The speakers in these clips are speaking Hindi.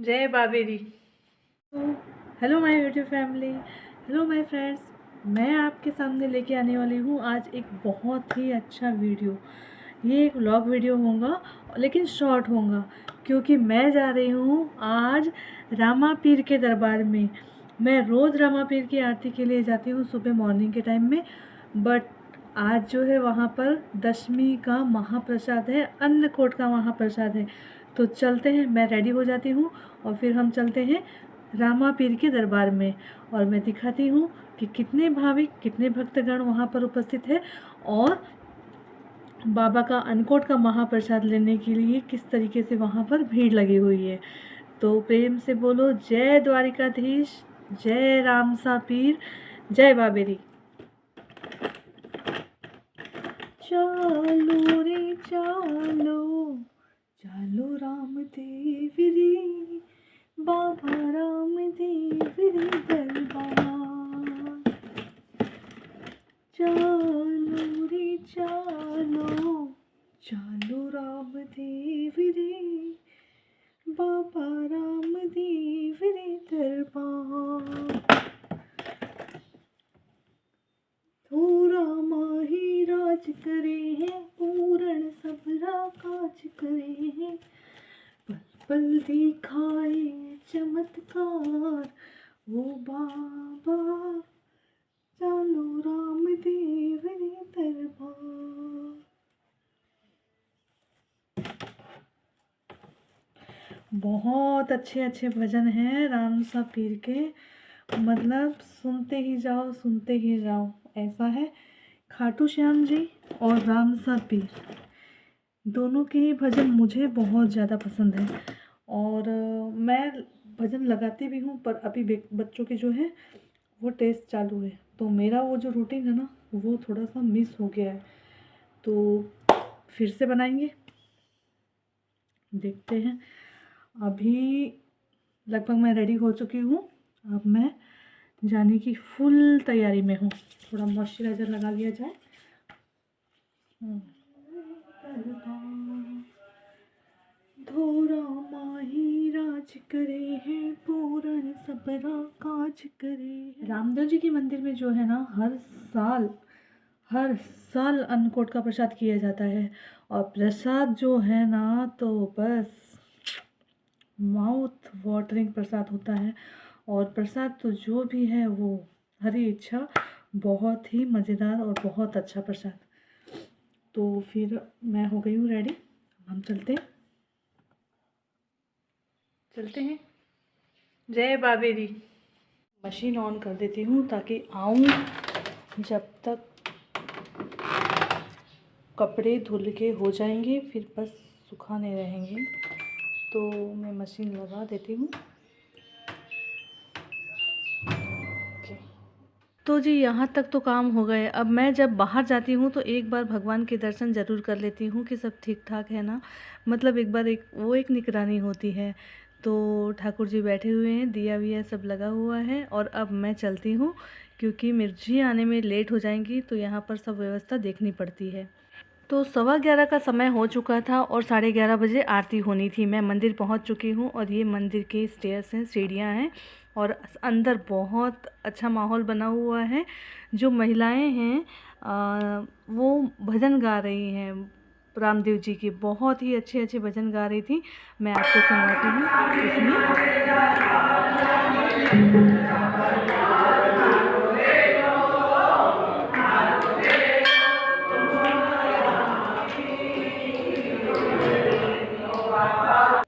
जय बाबेरी। Hello my YouTube family, hello my friends. मैं आपके सामने लेके आने वाली हूँ आज एक बहुत ही अच्छा वीडियो। ये एक व्लॉग वीडियो होगा लेकिन शॉर्ट होगा, क्योंकि मैं जा रही हूँ आज रामा पीर के दरबार में। मैं रोज़ रामा पीर की आरती के लिए जाती हूँ सुबह मॉर्निंग के टाइम में, बट आज जो है वहाँ पर दशमी का महाप्रसाद है, अन्नकूट का महाप्रसाद है। तो चलते हैं, मैं रेडी हो जाती हूँ और फिर हम चलते हैं रामा पीर के दरबार में, और मैं दिखाती हूँ कि कितने भाविक, कितने भक्तगण वहाँ पर उपस्थित है और बाबा का अन्नकूट का महाप्रसाद लेने के लिए किस तरीके से वहाँ पर भीड़ लगी हुई है। तो प्रेम से बोलो जय द्वारिकाधीश, जय रामसा पीर, जय बाबेरी। चलो रे चलो, चलो रामदेव रे, बाबा रामदेव रे दरबार। चलो रे चलो, चलो रामदेव रे, बाबा रामदेव रे दरबार। थोड़ा माही राज करे हैं, पूर्ण सबरा काज करे हैं, पल पल दिखाए चमत्कार वो बाबा। चलो रामदेव रे दरबार। बहुत अच्छे अच्छे भजन हैं रामसा पीर के, मतलब सुनते ही जाओ सुनते ही जाओ, ऐसा है। खाटू श्याम जी और रामसा पीर दोनों के ही भजन मुझे बहुत ज़्यादा पसंद है, और मैं भजन लगाती भी हूँ, पर अभी बच्चों के जो है वो टेस्ट चालू है, तो मेरा वो जो रूटीन है ना वो थोड़ा सा मिस हो गया है। तो फिर से बनाएंगे, देखते हैं। अभी लगभग मैं रेडी हो चुकी हूँ, अब मैं जाने की फुल तैयारी में हूँ। थोड़ा मॉइस्चराइज़र लगा लिया जाए। धोरा माही राज करे हैं, पूर्ण सबरा काज करे। रामदेव जी के मंदिर में जो है ना हर साल अन्नकूट का प्रसाद किया जाता है, और प्रसाद जो है ना तो बस माउथ वाटरिंग प्रसाद होता है। और प्रसाद तो जो भी है वो हरी इच्छा, बहुत ही मज़ेदार और बहुत अच्छा प्रसाद। तो फिर मैं हो गई हूँ रेडी, हम चलते हैं। जय बाबेरी। मशीन ऑन कर देती हूँ ताकि आऊँ जब तक कपड़े धुल के हो जाएंगे, फिर बस सुखाने रहेंगे। तो मैं मशीन लगा देती हूँ। तो जी यहाँ तक तो काम हो गए। अब मैं जब बाहर जाती हूँ तो एक बार भगवान के दर्शन ज़रूर कर लेती हूँ कि सब ठीक ठाक है ना, मतलब एक बार एक निगरानी होती है। तो ठाकुर जी बैठे हुए हैं, दिया विया सब लगा हुआ है, और अब मैं चलती हूँ क्योंकि मिर्ची आने में लेट हो जाएंगी, तो यहाँ पर सब व्यवस्था देखनी पड़ती है। तो 11:15 का समय हो चुका था और 11:30 बजे आरती होनी थी। मैं मंदिर पहुंच चुकी हूं, और ये मंदिर के स्टेयर्स हैं, सीढ़ियां हैं, और अंदर बहुत अच्छा माहौल बना हुआ है। जो महिलाएं हैं वो भजन गा रही हैं रामदेव जी के, बहुत ही अच्छे अच्छे भजन गा रही थी। मैं आपको सुनवाती हूँ इसमें।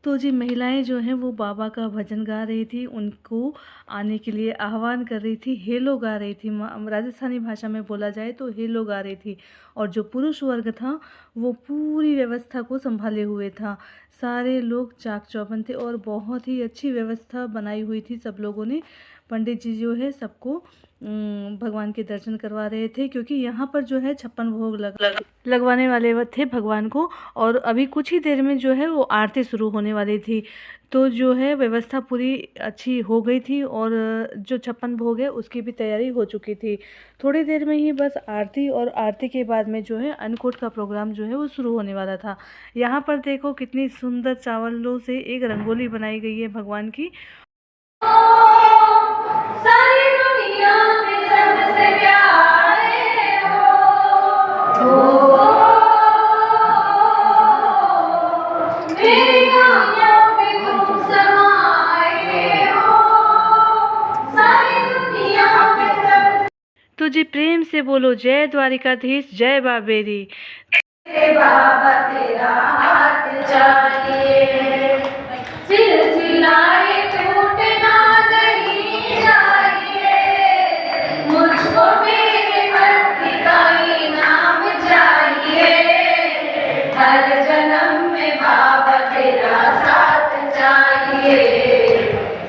तो जी महिलाएं जो हैं वो बाबा का भजन गा रही थी, उनको आने के लिए आह्वान कर रही थी, हेलो गा रही थी। राजस्थानी भाषा में बोला जाए तो हेलो गा रही थी। और जो पुरुष वर्ग था वो पूरी व्यवस्था को संभाले हुए था। सारे लोग चाक चौबंद थे और बहुत ही अच्छी व्यवस्था बनाई हुई थी सब लोगों ने। पंडित जी जो है सबको भगवान के दर्शन करवा रहे थे, क्योंकि यहाँ पर जो है 56 भोग लगवाने वाले थे भगवान को, और अभी कुछ ही देर में जो है वो आरती शुरू होने वाली थी। तो जो है व्यवस्था पूरी अच्छी हो गई थी, और जो 56 भोग है उसकी भी तैयारी हो चुकी थी। थोड़ी देर में ही बस आरती, और आरती के बाद में जो है अन्नकूट का प्रोग्राम जो है वो शुरू होने वाला था। यहाँ पर देखो कितनी सुंदर चावलों से एक रंगोली बनाई गई है भगवान की। सारी दुनिया में सबसे प्यारे हो, मेरी आँखों में तुम समाए हो, सारी दुनिया में सब। तो जी प्रेम से बोलो जय द्वारिकाधीश, जय बाबेरी। बाबा तेरा हाथ चाहिए, सिलसिलाए टूटना नहीं चाहिए, मुझको मेरे भक्ति का इनाम चाहिए, हर जन्म में बाबा तेरा साथ चाहिए,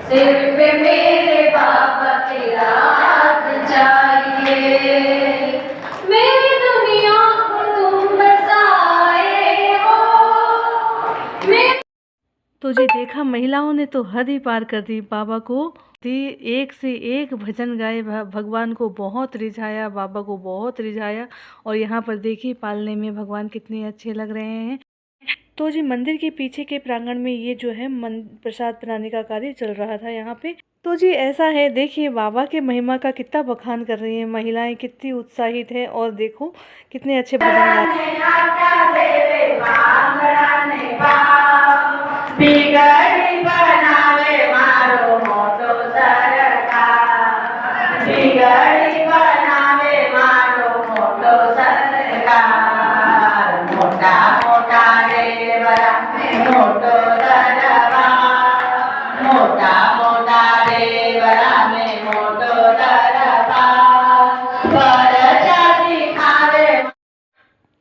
सिर्फ मेरे बाबा तेरा हाथ चाहिए, मेरी दुनिया को तुम बसाए हो। तो जी देखा, महिलाओं ने तो हद ही पार कर दी, बाबा को एक से एक भजन गाए, भगवान को बहुत रिझाया, बाबा को बहुत रिझाया। और यहाँ पर देखिए पालने में भगवान कितने अच्छे लग रहे हैं। तो जी मंदिर के पीछे के प्रांगण में ये जो है प्रसाद बनाने का कार्य चल रहा था यहाँ पे। तो जी ऐसा है, देखिए बाबा के महिमा का कितना बखान कर रही हैं महिलाएं, कितनी उत्साहित है, और देखो कितने अच्छे भजन गा रहे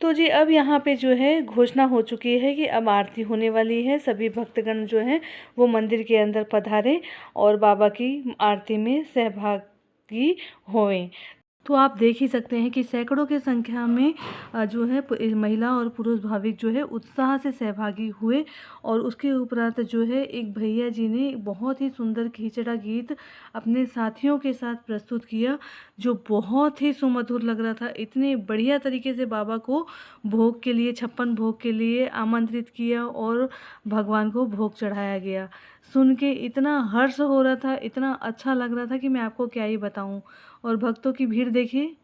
तो जी अब यहाँ पे जो है घोषणा हो चुकी है कि अब आरती होने वाली है। सभी भक्तगण जो हैं वो मंदिर के अंदर पधारें और बाबा की आरती में सहभागी होएं। तो आप देख ही सकते हैं कि सैकड़ों की संख्या में जो है महिला और पुरुष भाविक जो है उत्साह से सहभागी हुए। और उसके उपरांत जो है एक भैया जी ने बहुत ही सुंदर खिचड़ा गीत अपने साथियों के साथ प्रस्तुत किया, जो बहुत ही सुमधुर लग रहा था। इतने बढ़िया तरीके से बाबा को भोग के लिए 56 भोग के लिए आमंत्रित किया और भगवान को भोग चढ़ाया गया। सुन के इतना हर्ष हो रहा था, इतना अच्छा लग रहा था कि मैं आपको क्या ही बताऊं। और भक्तों की भीड़ देखिए।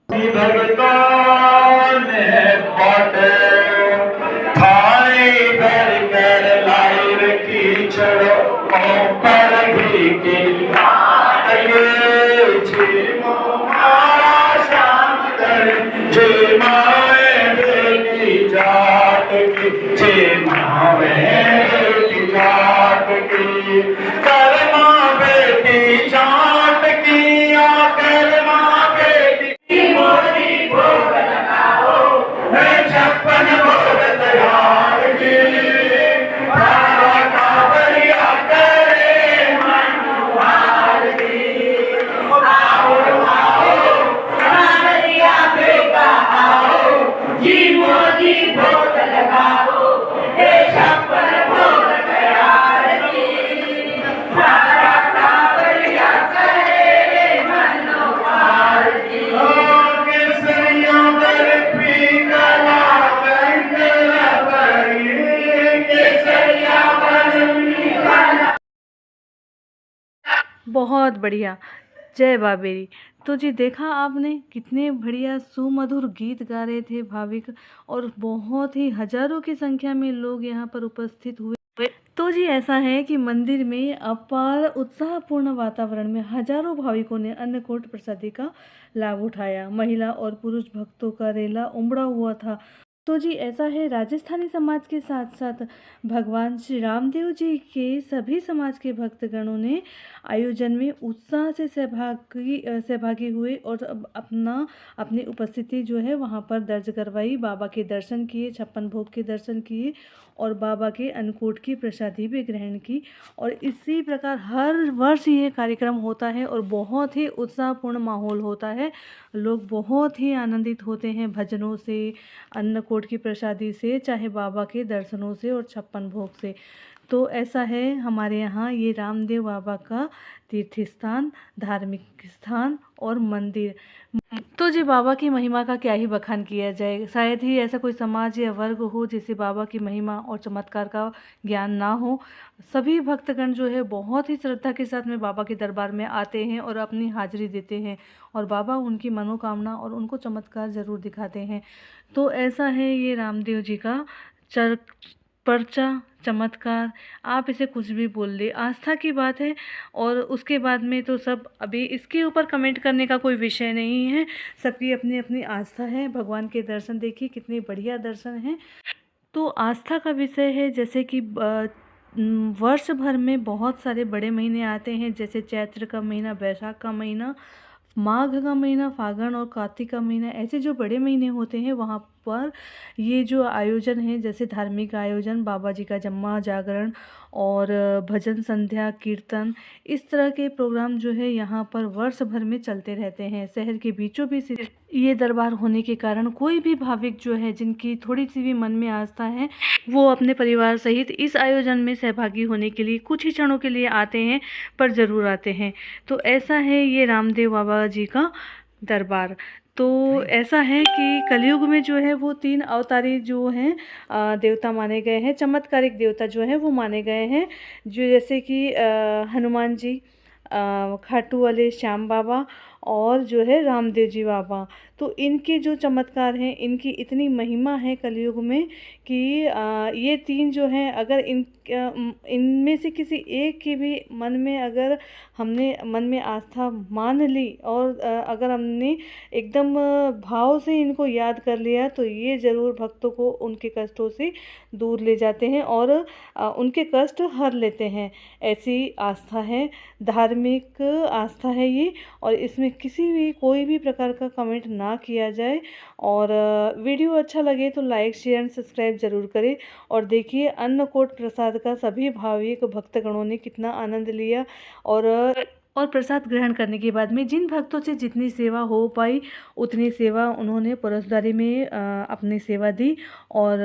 बहुत बढ़िया, जय बाबेरी। तो जी देखा आपने कितने बढ़िया सुमधुर गीत गा रहे थे भाविक, और बहुत ही हजारों की संख्या में लोग यहाँ पर उपस्थित हुए। तो जी ऐसा है कि मंदिर में अपार उत्साहपूर्ण वातावरण में हजारों भाविकों ने अन्नकूट प्रसादी का लाभ उठाया। महिला और पुरुष भक्तों का रेला उमड़ा हुआ था। तो जी ऐसा है, राजस्थानी समाज के साथ साथ भगवान श्री रामदेव जी के सभी समाज के भक्तगणों ने आयोजन में उत्साह से सहभागी हुए और अपनी उपस्थिति जो है वहाँ पर दर्ज करवाई। बाबा के दर्शन किए, 56 भोग के दर्शन किए और बाबा के अन्नकूट की प्रसादी भी ग्रहण की। और इसी प्रकार हर वर्ष ये कार्यक्रम होता है और बहुत ही उत्साहपूर्ण माहौल होता है। लोग बहुत ही आनंदित होते हैं भजनों से, अन्नकूट की प्रसादी से, चाहे बाबा के दर्शनों से और 56 भोग से। तो ऐसा है हमारे यहाँ ये रामदेव बाबा का तीर्थ स्थान, धार्मिक स्थान और मंदिर। तो जी बाबा की महिमा का क्या ही बखान किया जाए। शायद ही ऐसा कोई समाज या वर्ग हो जिसे बाबा की महिमा और चमत्कार का ज्ञान ना हो। सभी भक्तगण जो है बहुत ही श्रद्धा के साथ में बाबा के दरबार में आते हैं और अपनी हाजिरी देते हैं और बाबा उनकी मनोकामना और उनको चमत्कार ज़रूर दिखाते हैं। तो ऐसा है ये रामदेव जी का चर पर्चा, चमत्कार, आप इसे कुछ भी बोल ले, आस्था की बात है। और उसके बाद में तो सब, अभी इसके ऊपर कमेंट करने का कोई विषय नहीं है। सबकी अपनी अपनी आस्था है। भगवान के दर्शन देखिए कितने बढ़िया दर्शन हैं। तो आस्था का विषय है, जैसे कि वर्ष भर में बहुत सारे बड़े महीने आते हैं, जैसे चैत्र का महीना, बैसाख का महीना, माघ का महीना, फागण और कार्तिक का महीना। ऐसे जो बड़े महीने होते हैं वहाँ पर ये जो आयोजन है, जैसे धार्मिक आयोजन, बाबा जी का जम्मा जागरण और भजन संध्या, कीर्तन, इस तरह के प्रोग्राम जो है यहाँ पर वर्ष भर में चलते रहते हैं। शहर के बीचों बीच ये दरबार होने के कारण कोई भी भाविक जो है, जिनकी थोड़ी सी भी मन में आस्था है, वो अपने परिवार सहित इस आयोजन में सहभागी होने के लिए कुछ ही क्षणों के लिए आते हैं, पर ज़रूर आते हैं। तो ऐसा है ये रामदेव बाबा जी का दरबार। तो ऐसा है कि कलयुग में जो है वो 3 अवतारी जो हैं देवता माने गए हैं, चमत्कारिक देवता जो है वो माने गए हैं, जो जैसे कि हनुमान जी, खाटू वाले श्याम बाबा और जो है रामदेव जी बाबा। तो इनके जो चमत्कार हैं, इनकी इतनी महिमा है कलयुग में कि ये 3 जो हैं, अगर इनमें से किसी एक के भी मन में, अगर हमने मन में आस्था मान ली और अगर हमने एकदम भाव से इनको याद कर लिया, तो ये ज़रूर भक्तों को उनके कष्टों से दूर ले जाते हैं और उनके कष्ट हर लेते हैं। ऐसी आस्था है, धार्मिक आस्था है ये। और इसमें किसी भी कोई भी प्रकार का कमेंट ना किया जाए। और वीडियो अच्छा लगे तो लाइक, शेयर एंड सब्सक्राइब ज़रूर करें। और देखिए अन्नकूट प्रसाद का सभी भाविक भक्तगणों ने कितना आनंद लिया। और प्रसाद ग्रहण करने के बाद में जिन भक्तों से जितनी सेवा हो पाई उतनी सेवा उन्होंने परसदारी में अपनी सेवा दी। और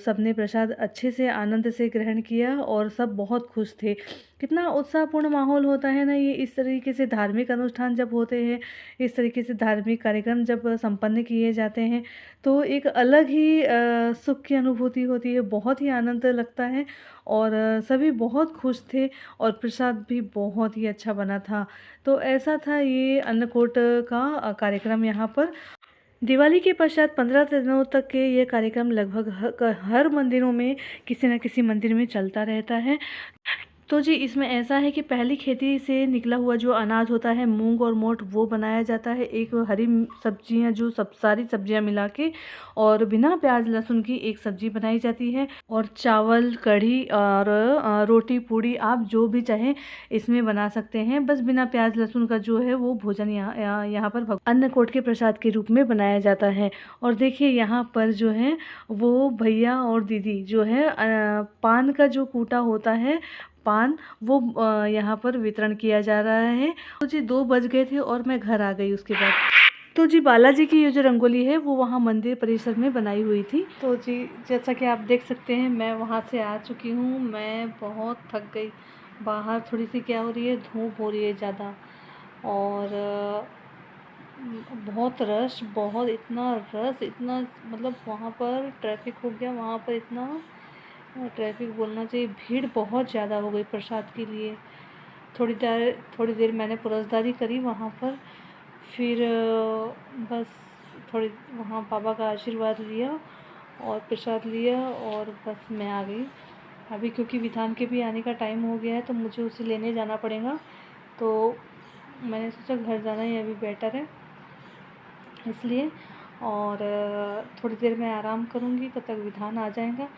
सबने प्रसाद अच्छे से आनंद से ग्रहण किया और सब बहुत खुश थे। कितना उत्साहपूर्ण माहौल होता है ना ये, इस तरीके से धार्मिक अनुष्ठान जब होते हैं, इस तरीके से धार्मिक कार्यक्रम जब संपन्न किए जाते हैं, तो एक अलग ही सुख की अनुभूति होती है, बहुत ही आनंद लगता है। और सभी बहुत खुश थे और प्रसाद भी बहुत ही अच्छा बना था। तो ऐसा था ये अन्नकूट का कार्यक्रम यहाँ पर। दिवाली के पश्चात 15 दिनों तक के ये कार्यक्रम लगभग हर मंदिरों में, किसी न किसी मंदिर में चलता रहता है। तो जी इसमें ऐसा है कि पहली खेती से निकला हुआ जो अनाज होता है, मूंग और मोठ, वो बनाया जाता है। एक हरी सब्जियां, जो सारी सब्जियां मिला के और बिना प्याज लहसुन की एक सब्जी बनाई जाती है। और चावल, कढ़ी और रोटी, पूड़ी, आप जो भी चाहें इसमें बना सकते हैं। बस बिना प्याज लहसुन का जो है वो भोजन यहाँ पर अन्नकूट के प्रसाद के रूप में बनाया जाता है। और देखिए यहाँ पर जो है वो भैया और दीदी जो है पान का जो कूटा होता है, पान, वो यहाँ पर वितरण किया जा रहा है। तो जी 2 बज गए थे और मैं घर आ गई उसके बाद। तो जी बालाजी की ये जो रंगोली है वो वहाँ मंदिर परिसर में बनाई हुई थी। तो जी जैसा कि आप देख सकते हैं मैं वहाँ से आ चुकी हूँ। मैं बहुत थक गई। बाहर थोड़ी सी क्या हो रही है, धूप हो रही है ज़्यादा और बहुत रश, बहुत इतना रश, इतना मतलब वहाँ पर ट्रैफिक हो गया। वहाँ पर इतना ट्रैफिक बोलना चाहिए, भीड़ बहुत ज़्यादा हो गई प्रसाद के लिए। थोड़ी देर मैंने पुरस्दारी करी वहाँ पर, फिर बस थोड़ी वहाँ बाबा का आशीर्वाद लिया और प्रसाद लिया और बस मैं आ गई। अभी क्योंकि विधान के भी आने का टाइम हो गया है तो मुझे उसे लेने जाना पड़ेगा। तो मैंने सोचा घर जाना ही अभी बेटर है इसलिए। और थोड़ी देर में आराम करूँगी, तब तक विधान आ जाएगा,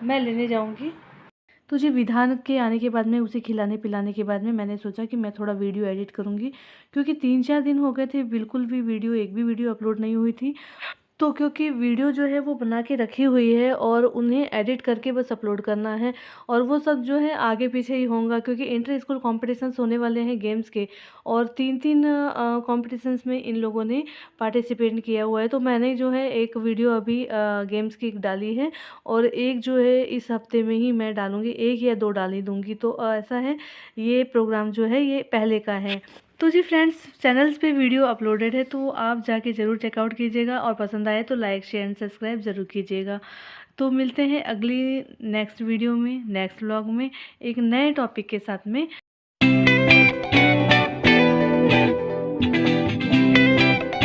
मैं लेने जाऊँगी। तो जी विधान के आने के बाद में उसे खिलाने पिलाने के बाद में मैंने सोचा कि मैं थोड़ा वीडियो एडिट करूँगी, क्योंकि 3-4 दिन हो गए थे बिल्कुल भी एक भी वीडियो अपलोड नहीं हुई थी। तो क्योंकि वीडियो जो है वो बना के रखी हुई है और उन्हें एडिट करके बस अपलोड करना है, और वो सब जो है आगे पीछे ही होगा, क्योंकि इंटर स्कूल कॉम्पिटिशन्स होने वाले हैं गेम्स के, और 3-3 कॉम्पिटिशन्स में इन लोगों ने पार्टिसिपेट किया हुआ है। तो मैंने जो है एक वीडियो अभी गेम्स की डाली है, और एक जो है इस हफ्ते में ही मैं डालूँगी, 1 या 2 डाल ही दूँगी। तो ऐसा है, ये प्रोग्राम जो है ये पहले का है। तो जी फ्रेंड्स, चैनल्स पे वीडियो अपलोडेड है, तो आप जाके ज़रूर चेकआउट कीजिएगा, और पसंद आए तो लाइक शेयर एंड सब्सक्राइब ज़रूर कीजिएगा। तो मिलते हैं अगली नेक्स्ट वीडियो में, नेक्स्ट व्लॉग में, एक नए टॉपिक के साथ में।